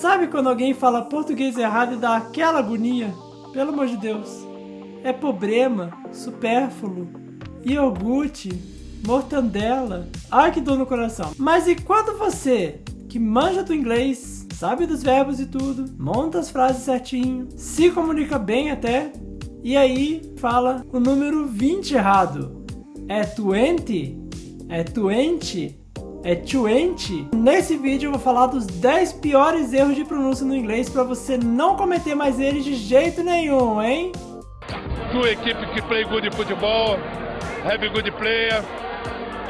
Sabe quando alguém fala português errado e dá aquela agonia? Pelo amor de Deus. É problema, supérfluo, iogurte, mortandela. Ai, que dor no coração. Mas e quando você, que manja do inglês, sabe dos verbos e tudo, monta as frases certinho, se comunica bem até, e aí fala o número 20 errado? É 20? É 20? É 20? Nesse vídeo eu vou falar dos 10 piores erros de pronúncia no inglês para você não cometer mais eles de jeito nenhum, hein? Two equipes que play good football, have good player.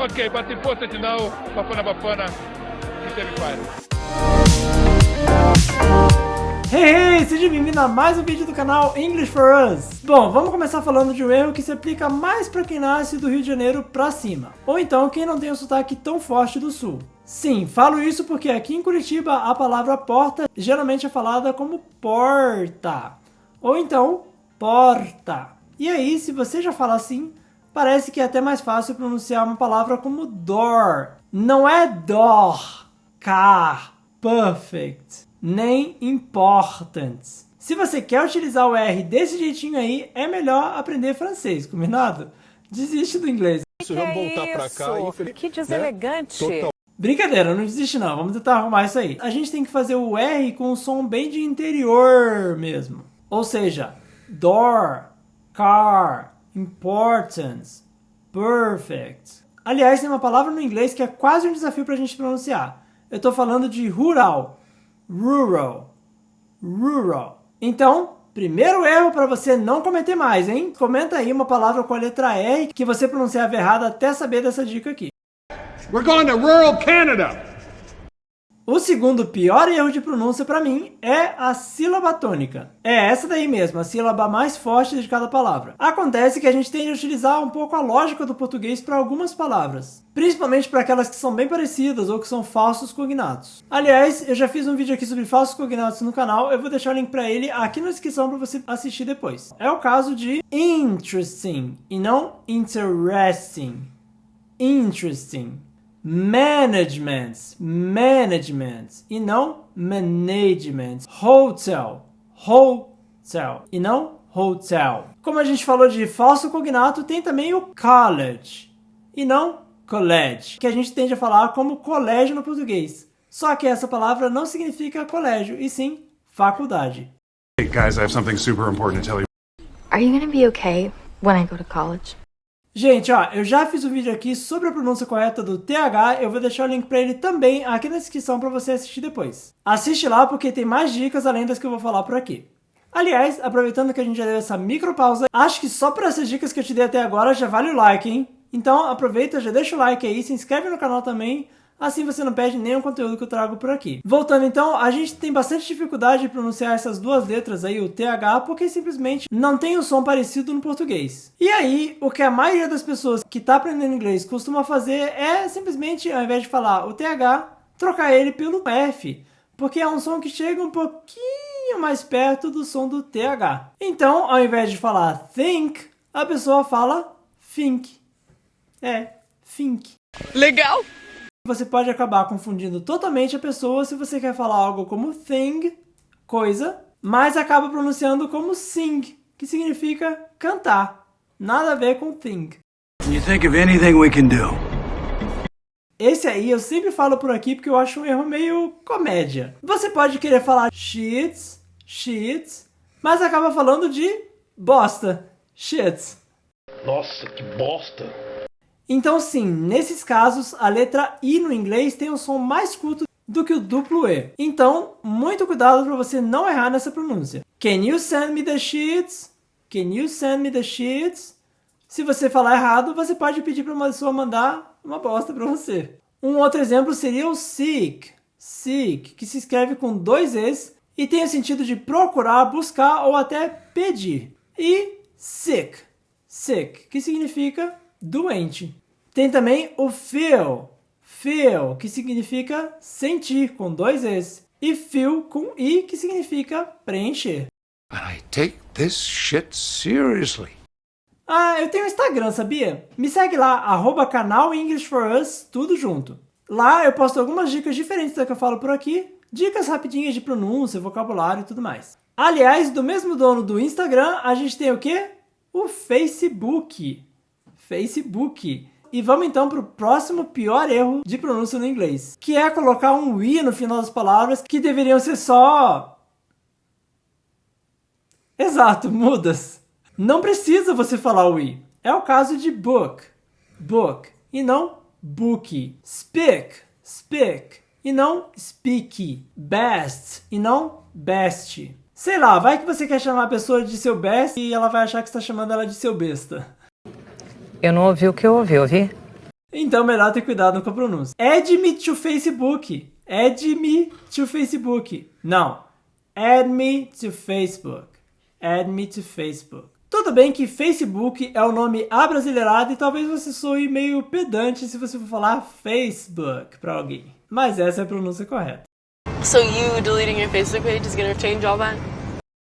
Okay, but important now, Bafana, semi-final. Hey, seja bem-vindo a mais um vídeo do canal English for Us. Bom, vamos começar falando de um erro que se aplica mais para quem nasce do Rio de Janeiro para cima, ou então quem não tem um sotaque tão forte do sul. Sim, falo isso porque aqui em Curitiba a palavra porta geralmente é falada como porta, ou então porta. E aí, se você já fala assim, parece que é até mais fácil pronunciar uma palavra como door. Não é door, car, perfect, nem important. Se você quer utilizar o R desse jeitinho aí, é melhor aprender francês, combinado? Desiste do inglês. Vamos voltar pra cá, infelizmente. Que deselegante. Né? Brincadeira, não desiste não, vamos tentar arrumar isso aí. A gente tem que fazer o R com um som bem de interior mesmo. Ou seja, door, car, importance, perfect. Aliás, tem uma palavra no inglês que é quase um desafio pra gente pronunciar. Eu tô falando de rural. Rural. Rural. Então, primeiro erro para você não cometer mais, hein? Comenta aí uma palavra com a letra R que você pronunciava errado até saber dessa dica aqui. We're going to rural Canada. O segundo pior erro de pronúncia para mim é a sílaba tônica. É essa daí mesmo, a sílaba mais forte de cada palavra. Acontece que a gente tende a utilizar um pouco a lógica do português para algumas palavras, principalmente para aquelas que são bem parecidas ou que são falsos cognatos. Aliás, eu já fiz um vídeo aqui sobre falsos cognatos no canal, eu vou deixar o link para ele aqui na descrição para você assistir depois. É o caso de interesting e não interesting. Interesting. Management e não management. Hotel e não hotel. Como a gente falou de falso cognato, tem também o college e não college, que a gente tende a falar como colégio no português. Só que essa palavra não significa colégio, e sim faculdade. Hey guys, I have something super important to tell you. Are you gonna be okay when I go to college? Gente, ó, eu já fiz um vídeo aqui sobre a pronúncia correta do TH, eu vou deixar o link pra ele também aqui na descrição pra você assistir depois. Assiste lá porque tem mais dicas além das que eu vou falar por aqui. Aliás, aproveitando que a gente já deu essa micro pausa, acho que só por essas dicas que eu te dei até agora já vale o like, hein? Então aproveita, já deixa o like aí, se inscreve no canal também, assim você não perde nenhum conteúdo que eu trago por aqui. Voltando então, a gente tem bastante dificuldade de pronunciar essas duas letras aí, o TH, porque simplesmente não tem um som parecido no português. E aí, o que a maioria das pessoas que está aprendendo inglês costuma fazer é simplesmente, ao invés de falar o TH, trocar ele pelo F, porque é um som que chega um pouquinho mais perto do som do TH. Então, ao invés de falar think, a pessoa fala think. Think. Legal. Você pode acabar confundindo totalmente a pessoa se você quer falar algo como thing, coisa, mas acaba pronunciando como sing, que significa cantar. Nada a ver com thing. You think of anything we can do? Esse aí eu sempre falo por aqui porque eu acho um erro meio comédia. Você pode querer falar sheets, mas acaba falando de bosta, shits. Nossa, que bosta. Então sim, nesses casos, a letra I no inglês tem um som mais curto do que o duplo E. Então, muito cuidado para você não errar nessa pronúncia. Can you send me the sheets? Can you send me the sheets? Se você falar errado, você pode pedir para uma pessoa mandar uma bosta para você. Um outro exemplo seria o seek, que se escreve com 2 Es e tem o sentido de procurar, buscar ou até pedir. E sick, que significa doente. Tem também o feel, que significa sentir, com 2 Es. E feel, com I, que significa preencher. But I take this shit seriously. Ah, eu tenho um Instagram, sabia? Me segue lá, @canal English for Us, tudo junto. Lá eu posto algumas dicas diferentes da que eu falo por aqui, Dicas rapidinhas de pronúncia, vocabulário e tudo mais. Aliás, do mesmo dono do Instagram, a gente tem o quê? O Facebook. Facebook. E vamos então para o próximo pior erro de pronúncia no inglês, que é colocar um i no final das palavras que deveriam ser só... Exato, mudas. Não precisa você falar o i. É o caso de book, book, e não book. Speak, speak, e não speak. Best, e não best. Sei lá, vai que você quer chamar a pessoa de seu best e ela vai achar que você está chamando ela de seu besta. Eu não ouvi o que eu ouvi? Então melhor ter cuidado com a pronúncia. Add me to Facebook. Add me to Facebook. Não. Add me to Facebook. Add me to Facebook. Tudo bem que Facebook é o nome abrasileirado e talvez você soe meio pedante se você for falar Facebook para alguém. Mas essa é a pronúncia correta. So you deleting your Facebook page is gonna change all that?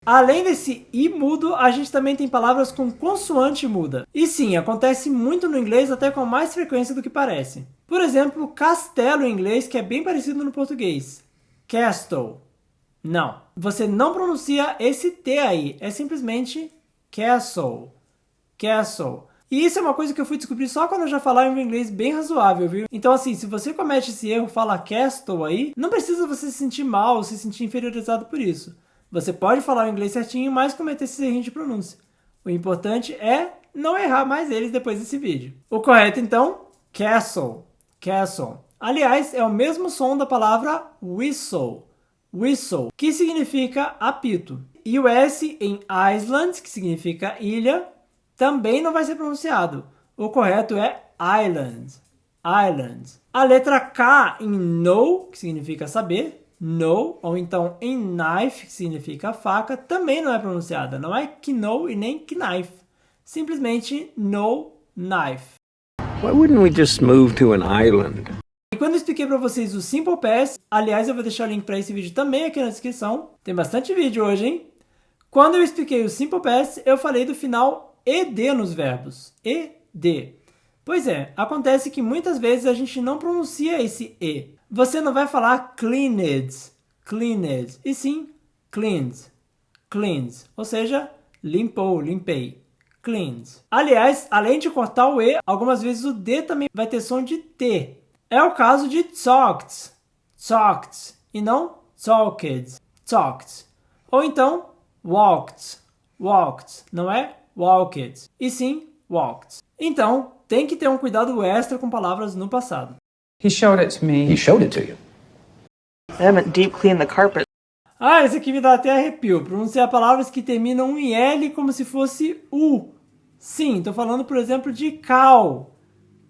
Além desse i mudo, a gente também tem palavras com consoante muda. E sim, acontece muito no inglês, até com mais frequência do que parece. Por exemplo, castelo em inglês, que é bem parecido no português. Castle. Não. Você não pronuncia esse T aí. É simplesmente castle. Castle. E isso é uma coisa que eu fui descobrir só quando eu já falava em inglês bem razoável, viu? Então assim, se você comete esse erro, fala castle aí, não precisa você se sentir mal ou se sentir inferiorizado por isso. Você pode falar o inglês certinho, mas cometer esses errinhos de pronúncia. O importante é não errar mais eles depois desse vídeo. O correto, então, castle. Castle. Aliás, é o mesmo som da palavra whistle. Whistle, que significa apito. E o S em Island, que significa ilha, também não vai ser pronunciado. O correto é island. Island. A letra K em know, que significa saber, know, ou então em knife, que significa faca, também não é pronunciada. Não é know e nem knife. Simplesmente no knife. Why wouldn't we just move to an island? E quando eu expliquei para vocês o Simple Past, aliás, eu vou deixar o link para esse vídeo também aqui na descrição. Tem bastante vídeo hoje, hein? Quando eu expliquei o Simple Past, eu falei do final ED nos verbos. ED. Pois é, acontece que muitas vezes a gente não pronuncia esse E. Você não vai falar cleaned, cleaned, e sim cleaned, cleaned. Ou seja, limpou, limpei, cleaned. Aliás, além de cortar o E, algumas vezes o D também vai ter som de T. É o caso de talked, talked, e não talked, talked. Ou então, walked, walked, não é walked, e sim walked. Então, tem que ter um cuidado extra com palavras no passado. He showed it to me. He showed it to you. I haven't deep cleaned the carpet. Ah, esse aqui me dá até arrepio. Pronunciar palavras que terminam em L como se fosse U. Sim, tô falando, por exemplo, de call.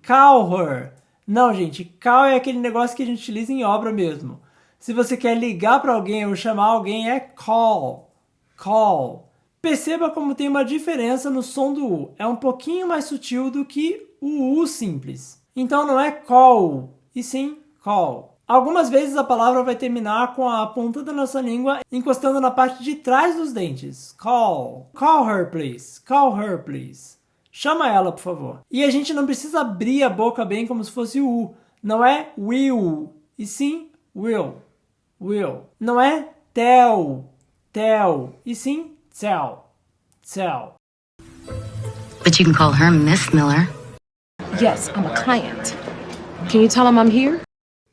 Call her. Não, gente, call é aquele negócio que a gente utiliza em obra mesmo. Se você quer ligar para alguém ou chamar alguém, é call. Call. Perceba como tem uma diferença no som do U. É um pouquinho mais sutil do que o U simples. Então não é call, e sim call. Algumas vezes a palavra vai terminar com a ponta da nossa língua encostando na parte de trás dos dentes. Call. Call her, please. Call her, please. Chama ela, por favor. E a gente não precisa abrir a boca bem como se fosse o U. Não é will, e sim will. Will. Não é tell, tell, e sim tell, tell. But you can call her Miss Miller. Yes, I'm a client. Can you tell him I'm here?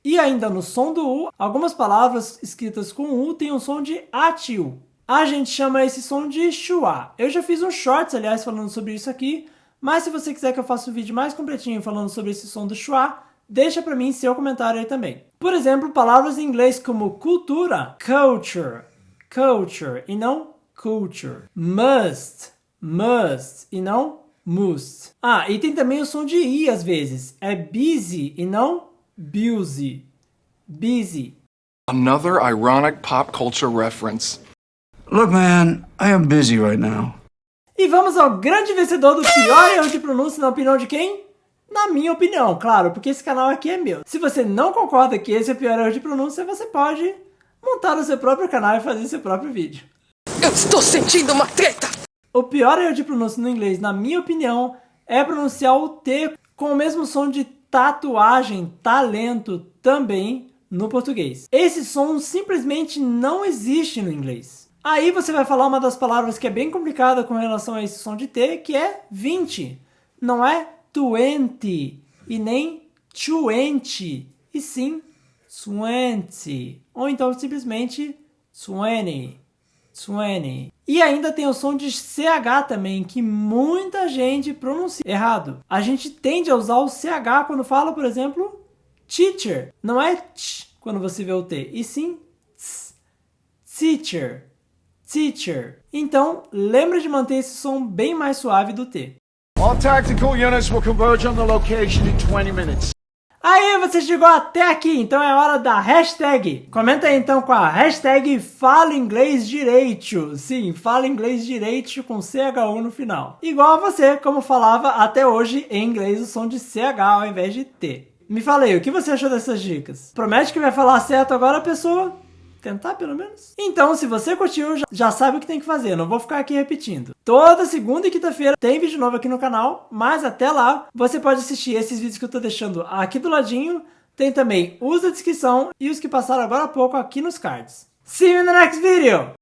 E ainda no som do U, algumas palavras escritas com U têm um som de atil. A gente chama esse som de schwa. Eu já fiz um shorts, aliás, falando sobre isso aqui, mas se você quiser que eu faça um vídeo mais completinho falando sobre esse som do schwa, deixa pra mim seu comentário aí também. Por exemplo, palavras em inglês como cultura, culture, culture, e não culture. Must, must, e não must. Ah, e tem também o som de I às vezes. É busy e não busy. Busy. Another ironic pop culture reference. Look, man, I am busy right now. E vamos ao grande vencedor do pior erro de pronúncia na opinião de quem? Na minha opinião, claro, porque esse canal aqui é meu. Se você não concorda que esse é o pior erro de pronúncia, você pode montar o seu próprio canal e fazer seu próprio vídeo. Eu estou sentindo uma treta! O pior erro de pronúncia no inglês, na minha opinião, é pronunciar o T com o mesmo som de tatuagem, talento, também, no português. Esse som simplesmente não existe no inglês. Aí você vai falar uma das palavras que é bem complicada com relação a esse som de T, que é 20. Não é 20 e nem 20, e sim 20. Ou então simplesmente 20. 20. E ainda tem o som de CH também, que muita gente pronuncia errado. A gente tende a usar o CH quando fala, por exemplo, teacher. Não é tch quando você vê o T, e sim tss. Teacher. Teacher. Então, lembra de manter esse som bem mais suave do T. All tactical units will converge on the location in 20 minutes. Aí, você chegou até aqui, então é hora da hashtag. Comenta aí então com a hashtag Fala Inglês Direito. Sim, Fala Inglês Direito com CHU no final. Igual a você, como falava até hoje em inglês o som de CH ao invés de T. Me fala aí, o que você achou dessas dicas? Promete que vai falar certo agora, pessoa? Tentar, pelo menos? Então, se você curtiu, já sabe o que tem que fazer. Não vou ficar aqui repetindo. Toda segunda e quinta-feira tem vídeo novo aqui no canal, mas até lá, você pode assistir esses vídeos que eu tô deixando aqui do ladinho. Tem também os da descrição e os que passaram agora há pouco aqui nos cards. See you in the next video!